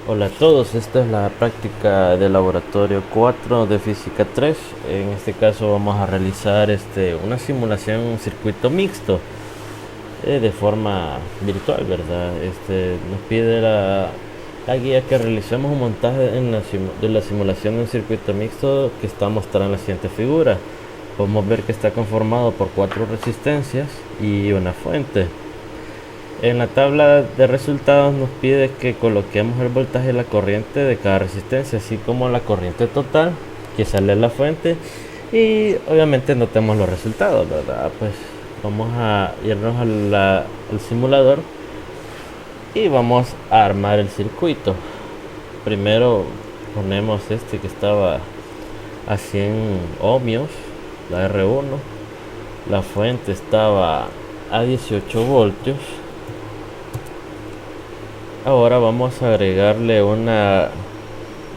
Hola a todos, esta es la práctica del laboratorio 4 de física 3. En este caso vamos a realizar una simulación, un circuito mixto de forma virtual, ¿verdad? Nos pide la guía que realicemos un montaje de la simulación de un circuito mixto que está mostrada en la siguiente figura. Podemos ver que está conformado por 4 resistencias y una fuente. En la tabla de resultados nos pide que coloquemos el voltaje y la corriente de cada resistencia, así como la corriente total que sale de la fuente, y obviamente no tenemos los resultados, ¿verdad? Pues vamos a irnos al simulador y vamos a armar el circuito. Primero ponemos que estaba a 100 ohmios, la R1. La fuente estaba a 18 voltios. Ahora vamos a agregarle una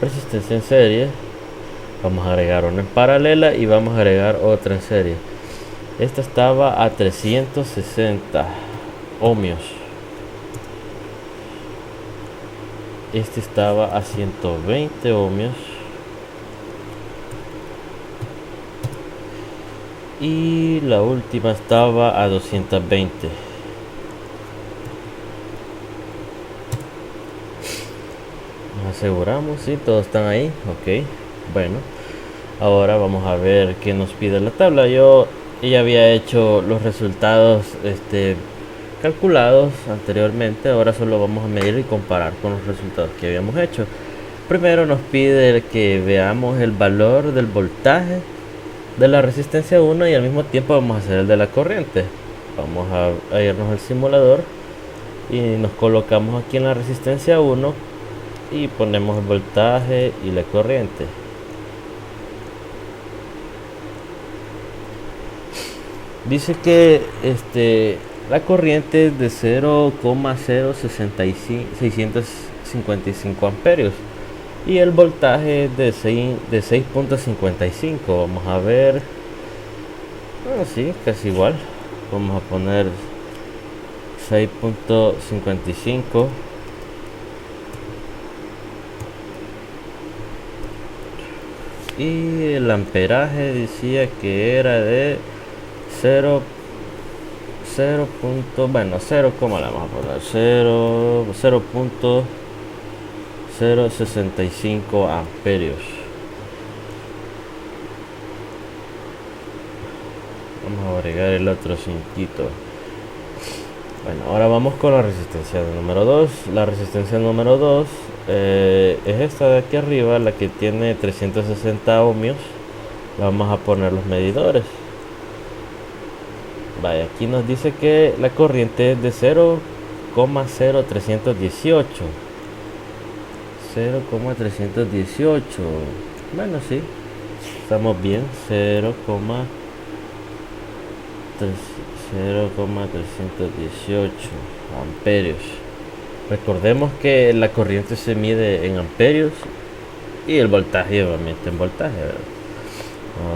resistencia en serie. Vamos a agregar una en paralela y vamos a agregar otra en serie. Esta estaba a 360 ohmios. Este estaba a 120 ohmios. Y la última estaba a 220. Nos aseguramos, si todos están ahí. Ok, bueno, ahora vamos a ver qué nos pide la tabla. Yo ya había hecho los resultados calculados anteriormente. Ahora solo vamos a medir y comparar con los resultados que habíamos hecho. Primero nos pide que veamos el valor del voltaje de la resistencia 1 y al mismo tiempo vamos a hacer el de la corriente. Vamos a irnos al simulador y nos colocamos aquí en la resistencia 1 y ponemos el voltaje y la corriente. Dice que la corriente es de 0,0655 amperios y el voltaje es de 6.55. Vamos a ver. Bueno, sí, casi igual. Vamos a poner 6.55. Y el amperaje decía que era de 0, bueno, 0, ¿cómo la vamos a poner? 0.065 amperios. Vamos a agregar el otro cinquito. Bueno, ahora vamos con la resistencia número 2. La resistencia número 2 es esta de aquí arriba, la que tiene 360 ohmios. Vamos a poner los medidores. Vaya, aquí nos dice que la corriente es de 0,0318. 0,318. Bueno, sí, estamos bien. 0,318 amperios. Recordemos que la corriente se mide en amperios y el voltaje obviamente en voltaje, ¿verdad?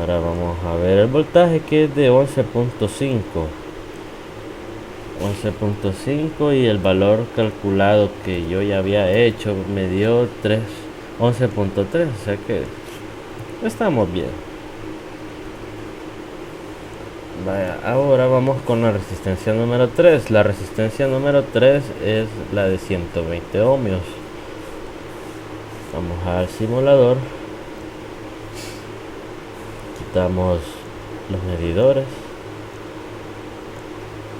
Ahora vamos a ver el voltaje, que es de 11.5 y el valor calculado que yo ya había hecho me dio 11.3, o sea que estamos bien. Vaya, ahora vamos con la resistencia número 3. La resistencia número 3 es la de 120 ohmios. Vamos al simulador. Quitamos los medidores.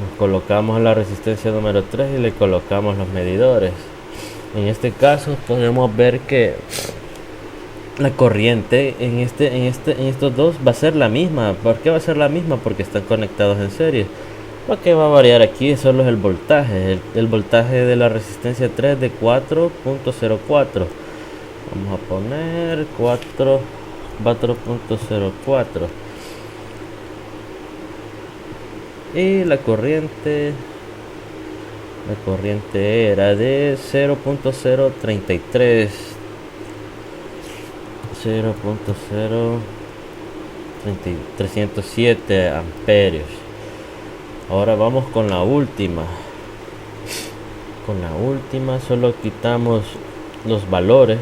Nos colocamos la resistencia número 3 y le colocamos los medidores. En este caso podemos ver que la corriente en estos dos va a ser la misma. ¿Por qué va a ser la misma? Porque están conectados en serie. Lo que va a variar aquí solo es el voltaje. El voltaje de la resistencia 3 de 4.04. Vamos a poner 4.04. Y la corriente era de 0.033. 0.0307 amperios. Ahora vamos con la última. Solo quitamos los valores,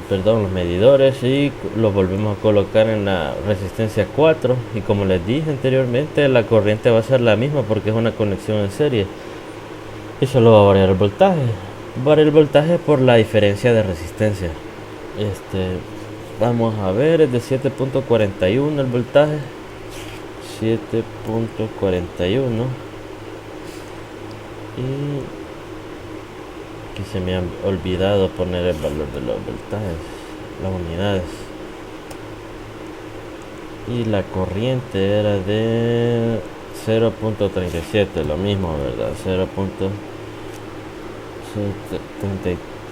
perdón, los medidores, y los volvemos a colocar en la resistencia 4, y como les dije anteriormente, la corriente va a ser la misma porque es una conexión en serie, y solo va a variar el voltaje. Varía el voltaje por la diferencia de resistencia. Vamos a ver, es de 7.41 el voltaje, 7.41, y aquí se me ha olvidado poner el valor de los voltajes, las unidades. Y la corriente era de 0.37, lo mismo, ¿verdad?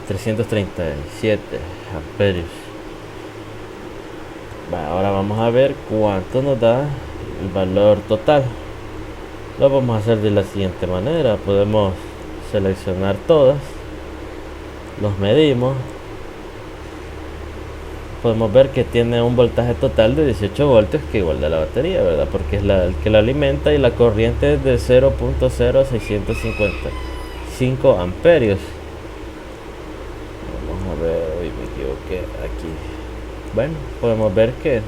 337 amperios. Ahora vamos a ver cuánto nos da el valor total. Lo vamos a hacer de la siguiente manera. Podemos seleccionar todas, los medimos, podemos ver que tiene un voltaje total de 18 voltios, que igual de la batería, ¿verdad? Porque es el que la alimenta, y la corriente es de 0.0655 amperios. Vamos a ver, hoy me equivoqué aquí. Bueno, podemos ver que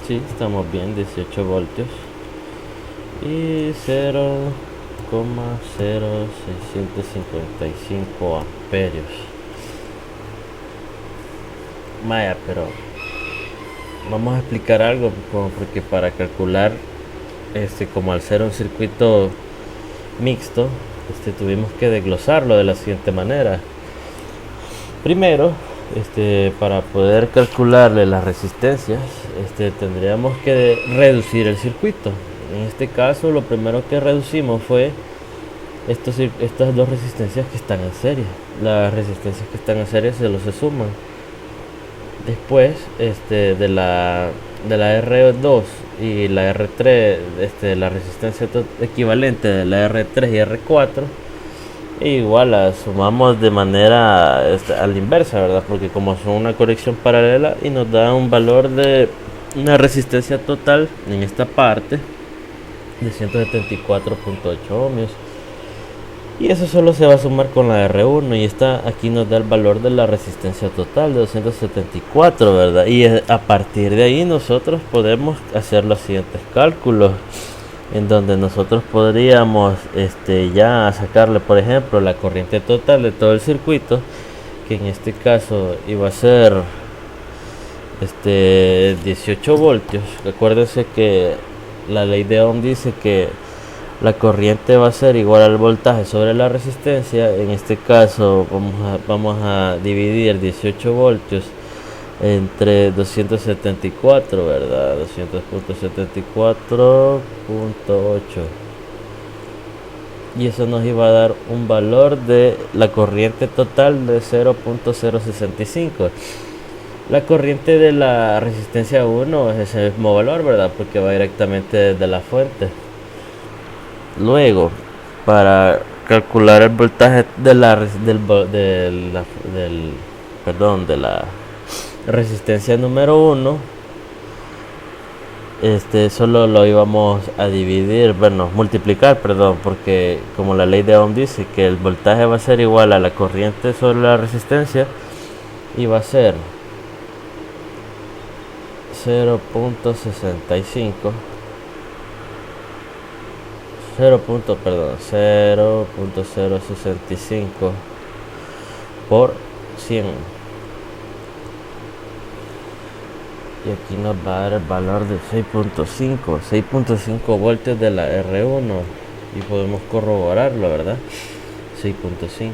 sí, estamos bien, 18 voltios y 0.0655 amperios. Maya, pero vamos a explicar algo, porque para calcular, como al ser un circuito mixto, tuvimos que desglosarlo de la siguiente manera. Primero, para poder calcularle las resistencias, tendríamos que reducir el circuito. En este caso, lo primero que reducimos fue estas dos resistencias que están en serie. Las resistencias que están en serie se suman. Después, de la R2 y la R3, la resistencia equivalente de la R3 y R4, igual la sumamos de manera a la inversa, ¿verdad? Porque como son una conexión paralela, y nos da un valor de una resistencia total en esta parte de 174.8 ohmios. Y eso solo se va a sumar con la R1, y aquí nos da el valor de la resistencia total de 274, ¿verdad? Y a partir de ahí nosotros podemos hacer los siguientes cálculos, en donde nosotros podríamos ya sacarle, por ejemplo, la corriente total de todo el circuito, que en este caso iba a ser 18 voltios. Acuérdense que la ley de Ohm dice que la corriente va a ser igual al voltaje sobre la resistencia. En este caso vamos a dividir 18 voltios entre 274, ¿verdad? 200.74.8, y eso nos iba a dar un valor de la corriente total de 0.065. La corriente de la resistencia 1 es ese mismo valor, ¿verdad? Porque va directamente desde la fuente. Luego, para calcular el voltaje de la resistencia número 1, solo lo íbamos a dividir, multiplicar, porque como la ley de Ohm dice que el voltaje va a ser igual a la corriente sobre la resistencia, y va a ser 0.65 0.065 por 100, y aquí nos va a dar el valor de 6.5 voltios de la R1, y podemos corroborarlo, ¿verdad? 6.5.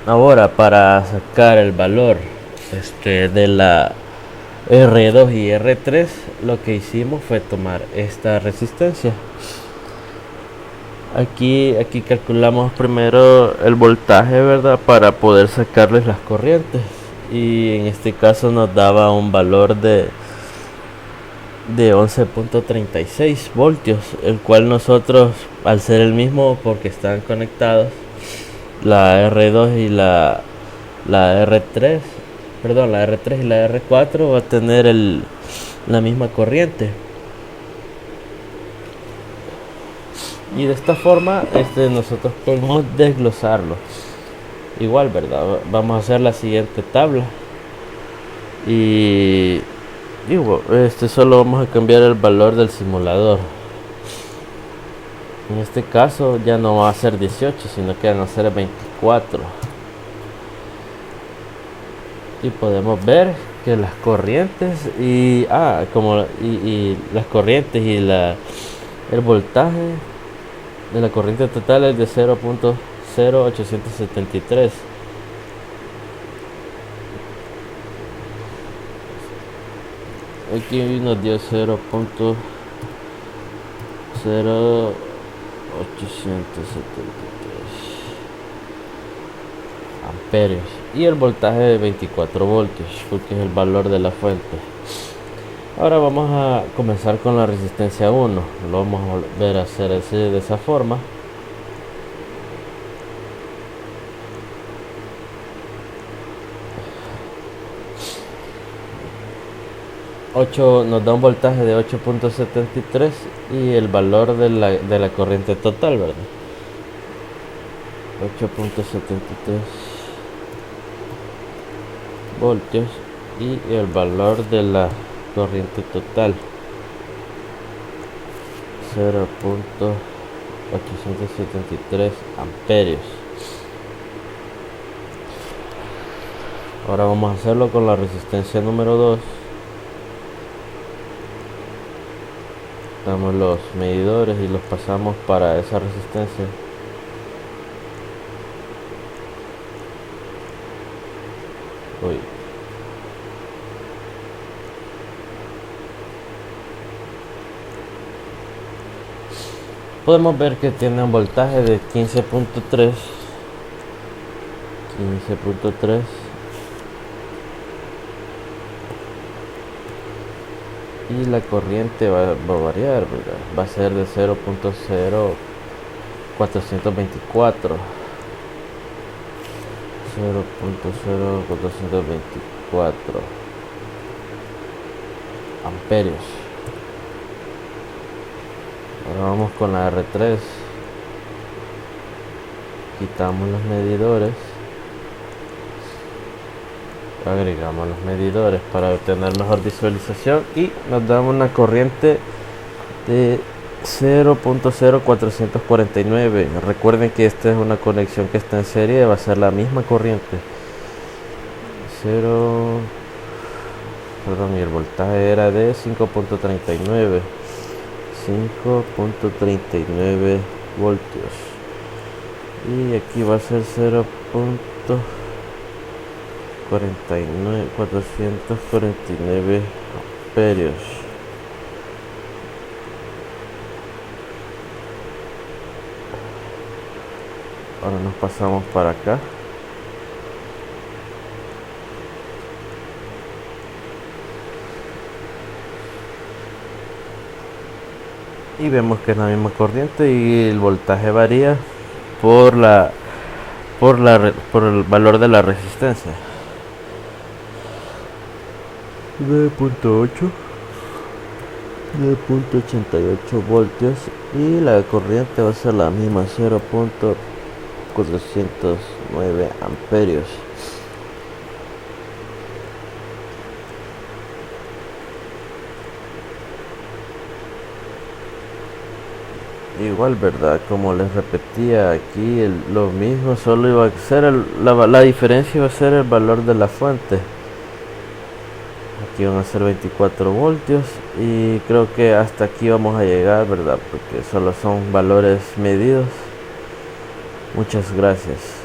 Ahora, para sacar el valor de la R2 y R3, lo que hicimos fue tomar esta resistencia. Aquí calculamos primero el voltaje, ¿verdad? Para poder sacarles las corrientes, y en este caso nos daba un valor de 11.36 voltios, el cual nosotros, al ser el mismo porque están conectados, la R2 y la R3, la R3 y la R4 va a tener la misma corriente. Y de esta forma nosotros podemos desglosarlo. Igual, ¿verdad? Vamos a hacer la siguiente tabla. Y digo, solo vamos a cambiar el valor del simulador. En este caso ya no va a ser 18, sino que van a ser 24. Y podemos ver que las corrientes y las corrientes y el voltaje de la corriente total es de 0.0873. Aquí nos dio 0.0873 amperios y el voltaje de 24 voltios, porque es el valor de la fuente. Ahora vamos a comenzar con la resistencia 1. Lo vamos a volver a hacer así, de esa forma. Nos da un voltaje de 8.73 y el valor de la corriente total, ¿verdad? 8.73 voltios y el valor de la corriente total 0.873 amperios. Ahora vamos a hacerlo con la resistencia número 2. Damos los medidores y los pasamos para esa resistencia. Podemos ver que tiene un voltaje de 15.3 y la corriente va a variar, ¿verdad? Va a ser de 0.0424 amperios. Ahora vamos con la R3. Quitamos los medidores, agregamos los medidores para obtener mejor visualización y nos da una corriente de 0.0449. Recuerden que esta es una conexión que está en serie, va a ser la misma corriente. Y el voltaje era de 5.39 voltios y aquí va a ser 449 amperios. Ahora nos pasamos para acá. Y vemos que es la misma corriente y el voltaje varía por el valor de la resistencia. 9.88 voltios y la corriente va a ser la misma, 0.409 amperios. Igual, ¿verdad? Como les repetía, aquí lo mismo, solo iba a ser la diferencia iba a ser el valor de la fuente. Aquí van a ser 24 voltios y creo que hasta aquí vamos a llegar, ¿verdad? Porque solo son valores medidos. Muchas gracias.